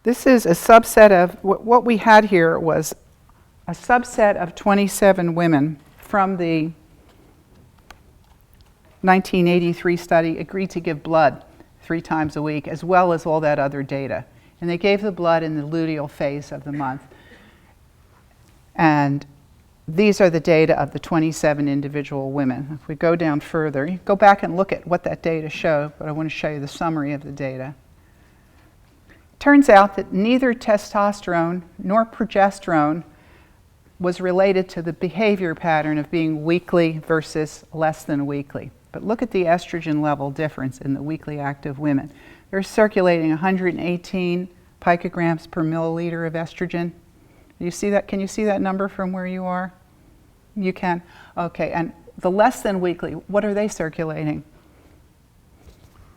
This is a subset of, what we had here was a subset of 27 women from the 1983 study agreed to give blood 3 times a week, as well as all that other data. And they gave the blood in the luteal phase of the month. And these are the data of the 27 individual women. If we go down further, you go back and look at what that data showed, but I want to show you the summary of the data. Turns out that neither testosterone nor progesterone was related to the behavior pattern of being weekly versus less than weekly. But look at the estrogen level difference in the weekly active women. They're circulating 118 picograms per milliliter of estrogen. You see that? Can you see that number from where you are? You can. Okay, and the less than weekly, what are they circulating?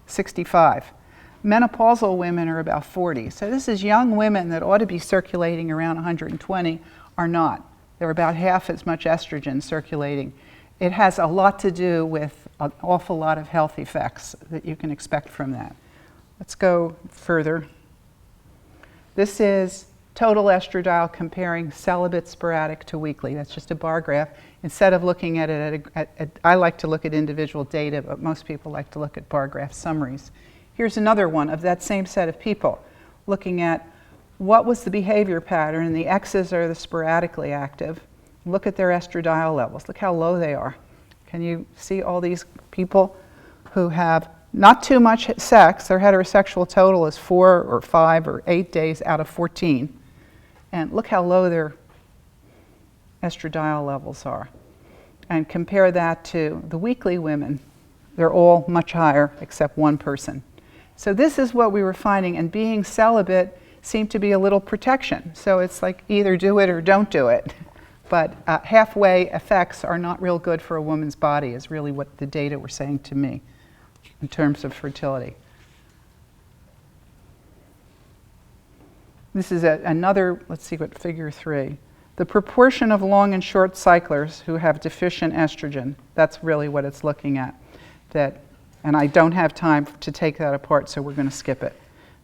65. Menopausal women are about 40. So this is young women that ought to be circulating around 120 are not. They're about half as much estrogen circulating. It has a lot to do with an awful lot of health effects that you can expect from that. Let's go further. This is total estradiol comparing celibate sporadic to weekly. That's just a bar graph. Instead of looking at it, I like to look at individual data, but most people like to look at bar graph summaries. Here's another one of that same set of people, looking at what was the behavior pattern, and the X's are the sporadically active. Look at their estradiol levels. Look how low they are. Can you see all these people who have not too much sex? Their heterosexual total is 4 or 5 or 8 days out of 14. And look how low their estradiol levels are. And compare that to the weekly women. They're all much higher except one person. So this is what we were finding, and being celibate seemed to be a little protection. So it's like either do it or don't do it. But halfway effects are not real good for a woman's body, is really what the data were saying to me in terms of fertility. This is another, let's see what figure 3. The proportion of long and short cyclers who have deficient estrogen, that's really what it's looking at. And I don't have time to take that apart, so we're going to skip it.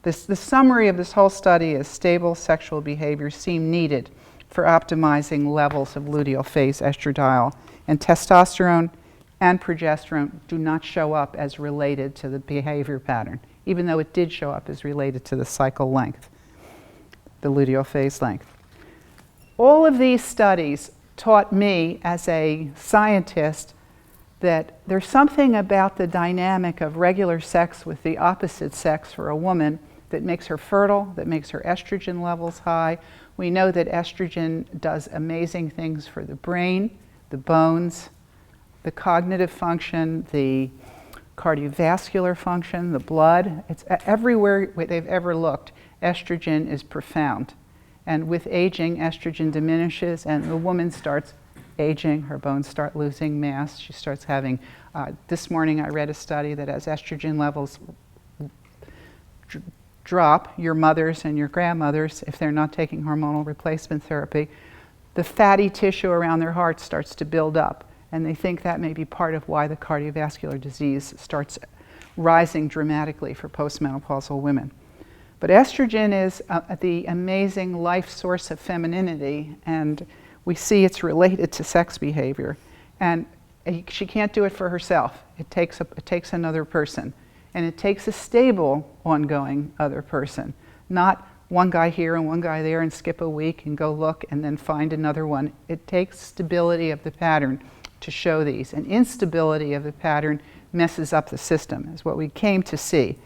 The summary of this whole study is stable sexual behavior seem needed for optimizing levels of luteal phase estradiol, and testosterone and progesterone do not show up as related to the behavior pattern, even though it did show up as related to the cycle length, the luteal phase length. All of these studies taught me as a scientist that there's something about the dynamic of regular sex with the opposite sex for a woman that makes her fertile, that makes her estrogen levels high. We know that estrogen does amazing things for the brain, the bones, the cognitive function, the cardiovascular function, the blood. It's everywhere they've ever looked, estrogen is profound. And with aging, estrogen diminishes and the woman starts aging, her bones start losing mass, she starts having, this morning I read a study that as estrogen levels drop, your mothers and your grandmothers, if they're not taking hormonal replacement therapy, the fatty tissue around their heart starts to build up. And they think that may be part of why the cardiovascular disease starts rising dramatically for postmenopausal women. But estrogen is the amazing life source of femininity, and we see it's related to sex behavior. And she can't do it for herself. It takes another person. And it takes a stable, ongoing other person, not one guy here and one guy there and skip a week and go look and then find another one. It takes stability of the pattern to show these. And instability of the pattern messes up the system, is what we came to see.